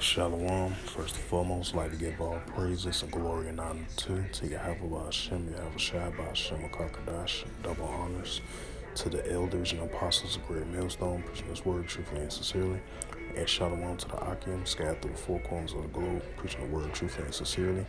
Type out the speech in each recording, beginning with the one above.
Shalom. First and foremost, like to give all praises and glory and honor to Yahweh Hashem, Yahweh Shai, Hashem, Kakadash, double honors to the elders and apostles of Great Millstone, preaching His word truthfully and sincerely. And shalom to the Akim, scattered through the four corners of the globe, preaching the word truthfully and sincerely.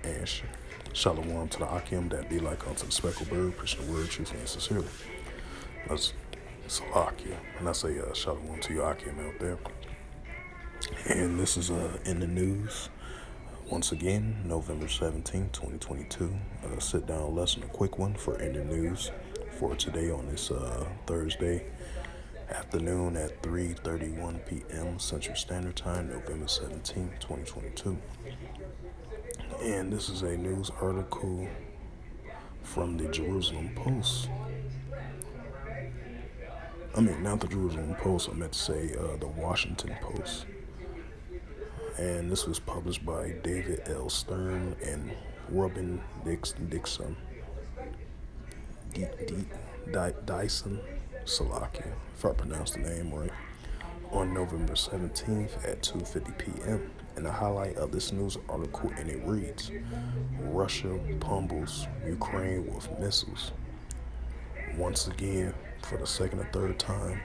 And shalom to the Akim that be like unto the speckled bird, preaching the word truthfully and sincerely. That's Salakia. And I say shalom to you Akim out there. And this is in the news. Once again, November 17, 2022. Sit down lesson, a quick one for in the news for today on this Thursday afternoon at 3:31 p.m. Central Standard Time, November 17, 2022. And this is a news article from the Jerusalem Post. I mean, not the Jerusalem Post, I meant to say the Washington Post. And this was published by David L. Stern and Robin Dixon. Dyson Salakia, if I pronounced the name right, on November 17th at 2:50 p.m. And the highlight of this news article, and it reads, Russia pummels Ukraine with missiles. Once again, for the second or third time,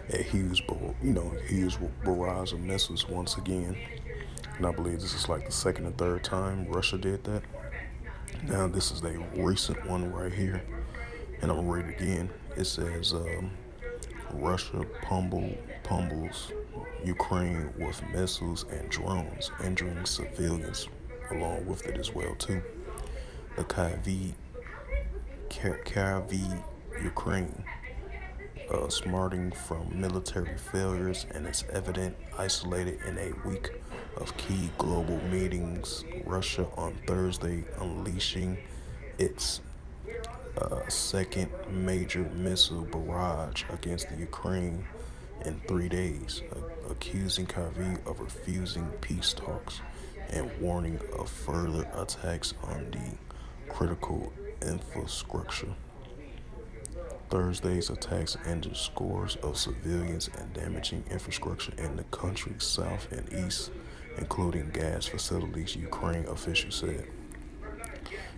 a huge barrage of missiles once again. And I believe this is like the second or third time Russia did that. Now this is a recent one right here, and I'm gonna read it again. It says Russia pummels Ukraine with missiles and drones, injuring civilians along with it as well too. The Kyiv Ukraine smarting from military failures, and it's evident isolated in a week of key global meetings. Russia on Thursday unleashing its second major missile barrage against the Ukraine in 3 days, accusing Kyiv of refusing peace talks and warning of further attacks on the critical infrastructure. Thursday's attacks injured scores of civilians and damaging infrastructure in the country's south and east, including gas facilities, Ukraine officials said.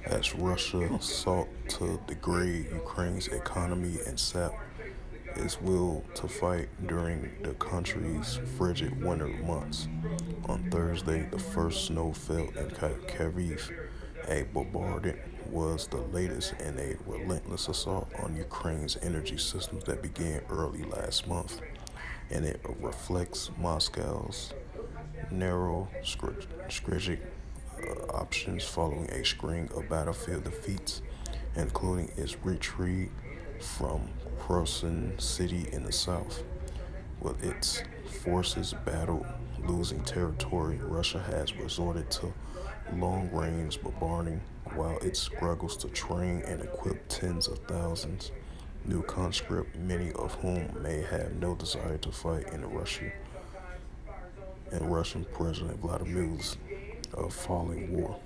As Russia sought to degrade Ukraine's economy and sap its will to fight during the country's frigid winter months. On Thursday, the first snow fell in Kyiv. A bombardment was the latest in a relentless assault on Ukraine's energy systems that began early last month, and it reflects Moscow's narrow strategic options following a string of battlefield defeats, including its retreat from Kherson City in the south. With its forces battled losing territory, Russia has resorted to long-range bombarding while it struggles to train and equip tens of thousands new conscripts, many of whom may have no desire to fight in Russian President Vladimir's falling war.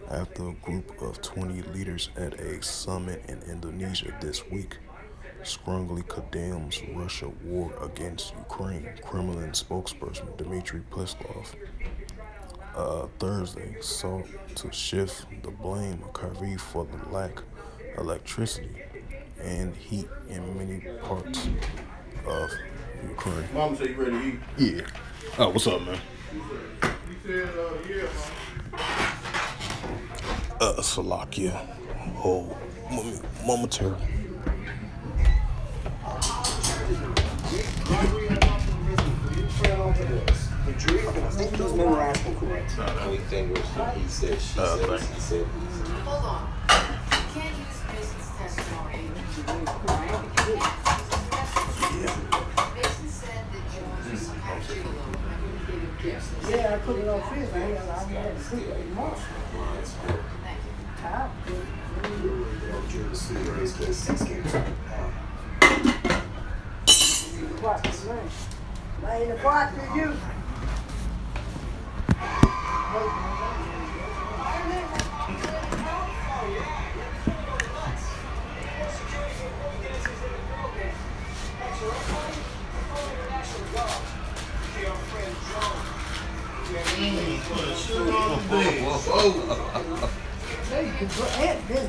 After a group of 20 leaders at a summit in Indonesia this week strongly condemns Russia's war against Ukraine, Kremlin spokesperson Dmitry Peskov Thursday sought to shift the blame of Kyiv for the lack of electricity and heat in many parts of Ukraine. Mama said you ready to eat? Yeah. Oh, what's up, man? You said, yeah, Mama. Salakia. Oh, momentarily. He's memorized correct. Only thing was he said, she said, he said. Hold on. You can't use Mason's testimony. Mason said that Jones was some kind of gigolo. Yeah, I put it on Facebook. I had to see it tomorrow. In the box to you. Put sugar on the bed. Hey, you can put that this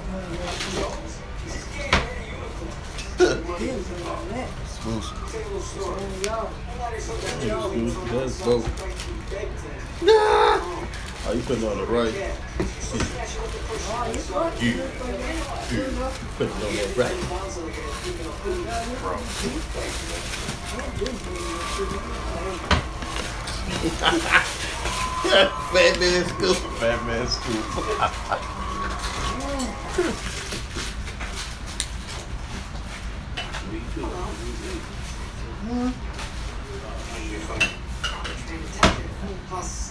on that. Smooth. Oh, y'all. Let's go. Oh, you putting on the right? Oh, it's what you do for you. Putting on the right. Fat man school. Fat man school.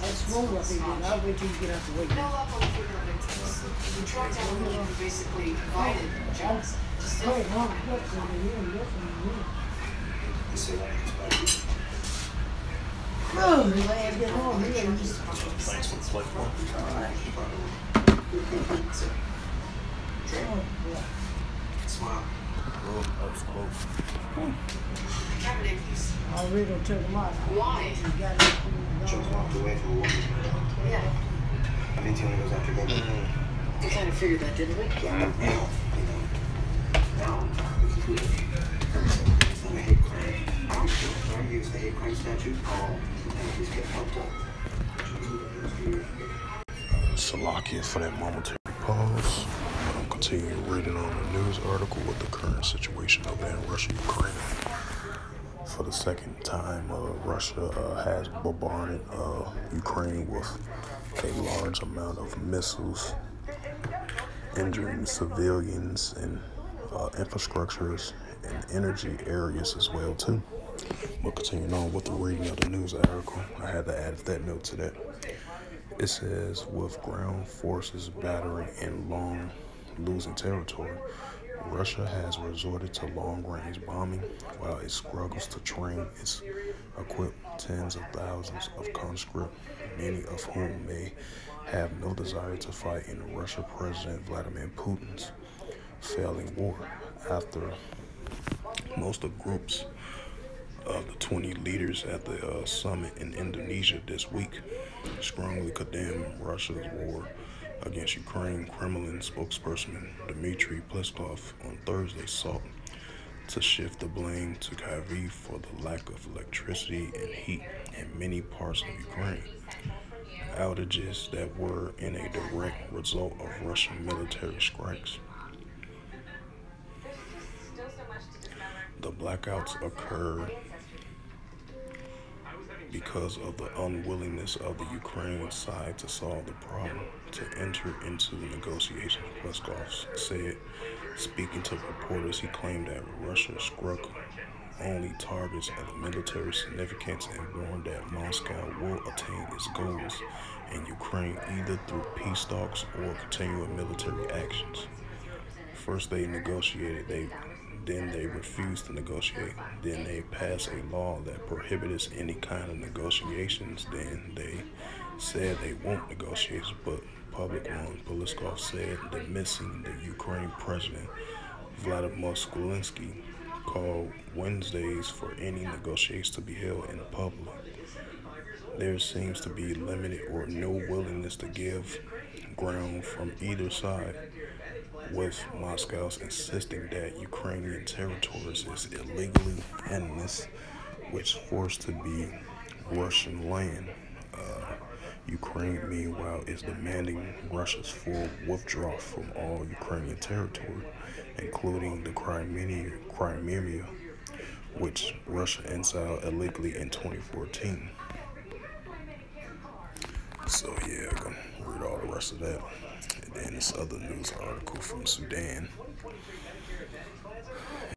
That's small what they did. I'll wait till you get out the way. No luck on the victims. We tracked down the woman who basically invited Jones to stay. Hey, Mom, look from here, look from here. Oh, glad to get home here. Thanks for the plate. Smile. Oh, that was close. Cabernet, please. I'll read it to them out. Why? You got it. Jones walked away from a woman. Yeah. I think he only goes after women. We kind of figured that, didn't we? Now, we can do it. It's not a hate crime. I use the hate crime statute. He's getting helped up. Salakia for that momentary pause. I'm continuing reading on the news article with the current situation over there in Russia, Ukraine. For the second time, Russia has bombarded Ukraine with a large amount of missiles, injuring civilians and infrastructures and energy areas as well too. But continuing on with the reading of the news article, I had to add that note to that. It says, with ground forces battering in long losing territory, Russia has resorted to long-range bombing while it struggles to train its equipped tens of thousands of conscripts, many of whom may have no desire to fight in Russia President Vladimir Putin's failing war. After most of groups of the 20 leaders at the summit in Indonesia this week strongly condemned Russia's war against Ukraine, Kremlin spokesperson Dmitry Peskov on Thursday sought to shift the blame to Kyiv for the lack of electricity and heat in many parts of Ukraine, outages that were in a direct result of Russian military strikes. The blackouts occurred because of the unwillingness of the Ukrainian side to solve the problem, to enter into the negotiations, Peskov said. Speaking to reporters, he claimed that Russia struck only targets of military significance and warned that Moscow will attain its goals in Ukraine either through peace talks or continuing military actions. First they negotiated, then they refused to negotiate. Then they passed a law that prohibits any kind of negotiations. Then they said they won't negotiate, but public one, Peskov said, dismissing the Ukraine president Vladimir Zelensky called Wednesdays for any negotiations to be held in public. There seems to be limited or no willingness to give ground from either side, with Moscow insisting that Ukrainian territories is illegally annexed, which forced to be Russian land. Ukraine, meanwhile, is demanding Russia's full withdrawal from all Ukrainian territory, including the Crimea, which Russia annexed illegally in 2014. So yeah, I'm gonna read all the rest of that. And then this other news article from Sudan.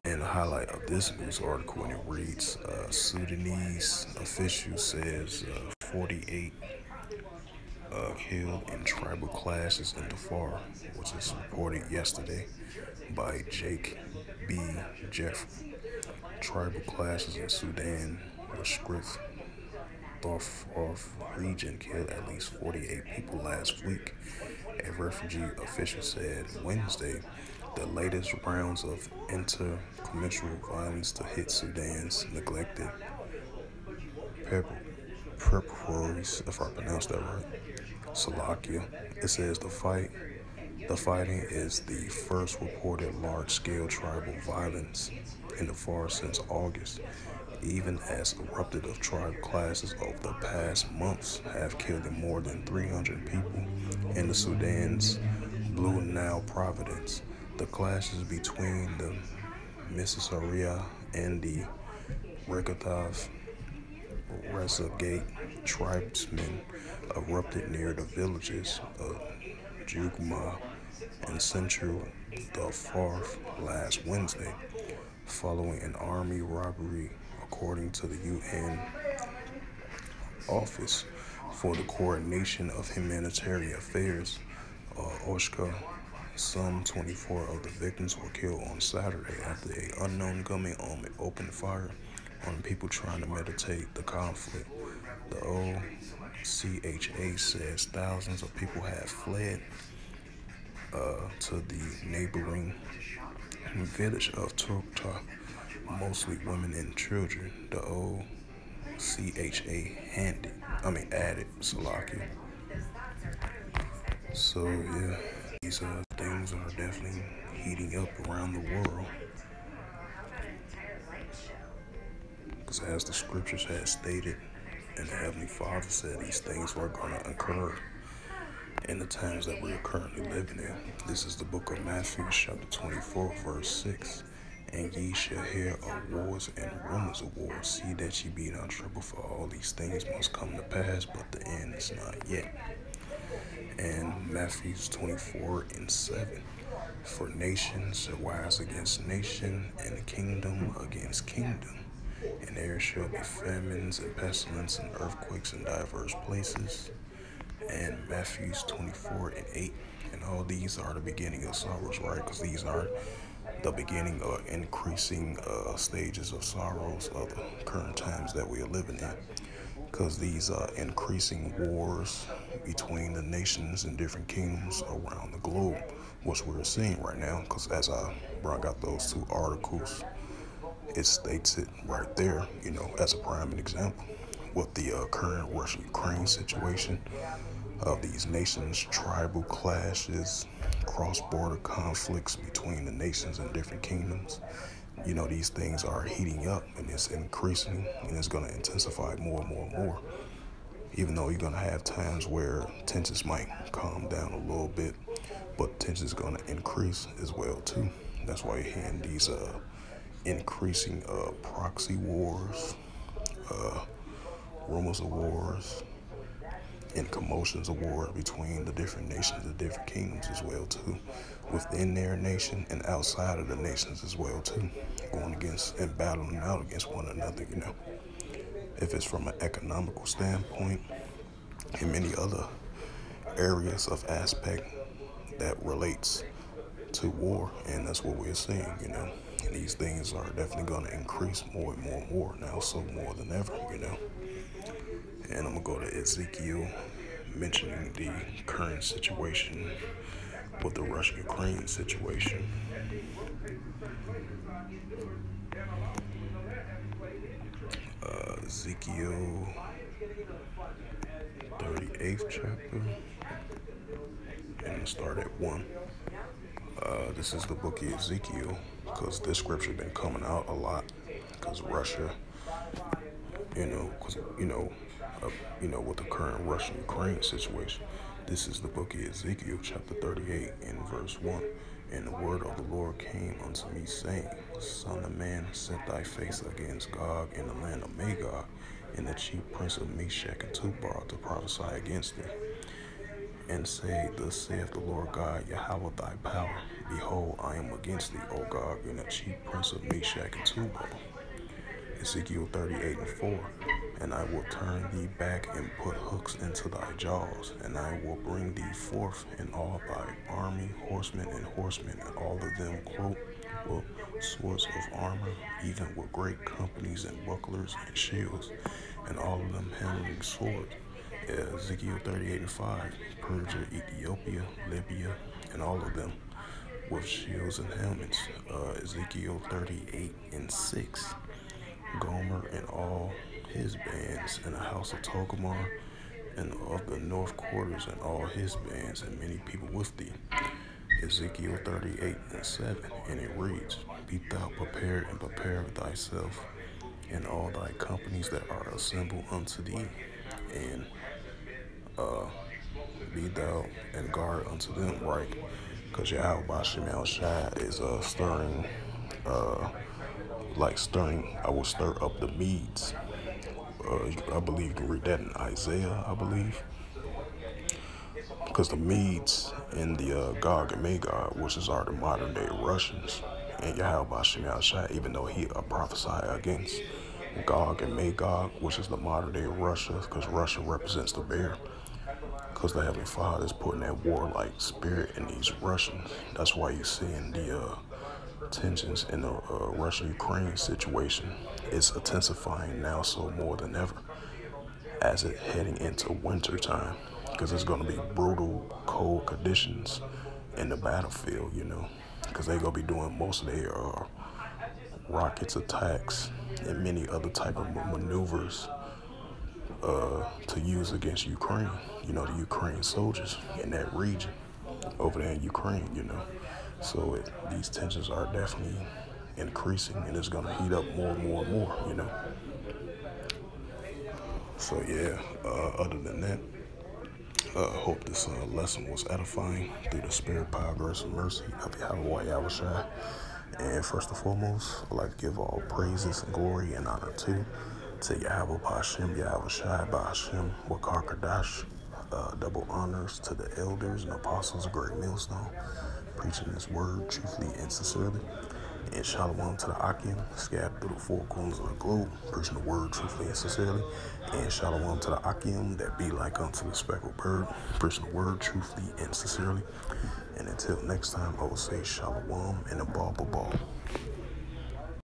And the highlight of this news article, when it reads, Sudanese official says 48 killed in tribal clashes in Darfur, which is reported yesterday by Jake B. Jeffrey. Tribal clashes in Sudan restrict Darfur region killed at least 48 people last week, a refugee official said Wednesday. The latest rounds of intercommunal violence to hit Sudan's neglected prepararies, if I pronounced that right, Salakia. It says the fighting is the first reported large-scale tribal violence in the far since August, even as erupted of tribal clashes over the past months have killed more than 300 people in the Sudan's Blue Nile province. The clashes between the Mississauga and the Rekatav Resagate tribesmen erupted near the villages of Jugma and central Darfur last Wednesday, following an army robbery, according to the UN Office for the Coordination of Humanitarian Affairs, OSHA. Some 24 of the victims were killed on Saturday after an unknown gunman opened fire on people trying to mediate the conflict. The OCHA says thousands of people have fled to the neighboring village of Turkta, mostly women and children. The OCHA added Salakia. So yeah, these things are definitely heating up around the world. Because as the scriptures had stated, and the Heavenly Father said these things were going to occur in the times that we are currently living in. This is the book of Matthew, chapter 24, verse 6. And ye shall hear of wars and rumors of wars. See that ye be not troubled, for all these things must come to pass, but the end is not yet. And Matthew 24 and 7. For nation shall rise against nation, and kingdom against kingdom. And there shall be famines and pestilence and earthquakes in diverse places. And Matthew 24 and 8. And all these are the beginning of sorrows, right? Because these are the beginning of increasing stages of sorrows of the current times that we are living in. Because these increasing wars between the nations and different kingdoms around the globe, which we're seeing right now. Because as I brought out those two articles, it states it right there, as a prime example, with the current Russia-Ukraine situation of these nations, tribal clashes, cross-border conflicts between the nations and different kingdoms. These things are heating up, and it's increasing, and it's going to intensify more and more and more. Even though you're going to have times where tensions might calm down a little bit, but tensions going to increase as well too. That's why you're hearing these increasing proxy wars, rumors of wars, and commotions of war between the different nations, the different kingdoms as well too, within their nation and outside of the nations as well too, going against and battling out against one another. If it's from an economical standpoint and many other areas of aspect that relates to war, and that's what we're seeing. And these things are definitely going to increase more and more and more now, so more than ever. And I'm going to go to Ezekiel, mentioning the current situation with the Russia-Ukraine situation. Ezekiel 38th chapter, and I'll start at 1. This is the book of Ezekiel, because this scripture been coming out a lot, because Russia, with the current Russian-Ukraine situation. This is the book of Ezekiel, chapter 38, and verse 1. And the word of the Lord came unto me, saying, Son of man, set thy face against Gog in the land of Magog, and the chief prince of Meshach and Tubal, to prophesy against thee. And say, Thus saith the Lord God, Yahweh thy power. Behold, I am against thee, O Gog, and the chief prince of Meshach and Tubal. Ezekiel 38 and 4. And I will turn thee back and put hooks into thy jaws, and I will bring thee forth in all thy army, horsemen, and all of them cloaked with swords of armor, even with great companies and bucklers and shields, and all of them handling swords. Ezekiel 38 and 5. Persia, Ethiopia, Libya, and all of them with shields and helmets. Ezekiel 38 and 6. Gomer and all his bands in the house of Togomar and of the north quarters and all his bands and many people with thee. Ezekiel 38:7, and it reads, Be thou prepared and prepare thyself and all thy companies that are assembled unto thee, and be thou and guard unto them, right? Because Yahweh Bashem El Shai is stirring, I will stir up the Medes. I believe you can read that in Isaiah, I believe. Because the Medes in the Gog and Magog, which are the modern day Russians, and Yahweh Bashem El Shai, even though he prophesied against Gog and Magog, which is the modern day Russia, because Russia represents the bear. Because the Heavenly Father is putting that warlike spirit in these Russians. That's why you're seeing the tensions in the Russia-Ukraine situation. It's intensifying now so more than ever as it heading into winter time. Because it's going to be brutal, cold conditions in the battlefield, you know. Because they're going to be doing most of their rockets attacks and many other type of maneuvers to use against Ukraine, you know, the Ukraine soldiers in that region over there in Ukraine, you know. So these tensions are definitely increasing, and it's going to heat up more and more and more, you know. So yeah, other than that, hope this lesson was edifying through the spirit, power, grace, and mercy of Yahweh Yahushua. And first and foremost, I'd like to give all praises and glory and honor to Yahweh Ba'Hashem, Yahweh Shai Ba'Hashem, Wakar Kadash, double honors to the elders and apostles of Great Millstone, preaching this word truthfully and sincerely. And shalom to the Akim, scattered through the four corners of the globe, preaching the word truthfully and sincerely. And shalom to the Akim that be like unto the speckled bird, preaching the word truthfully and sincerely. And until next time, I will say shalom and a ball.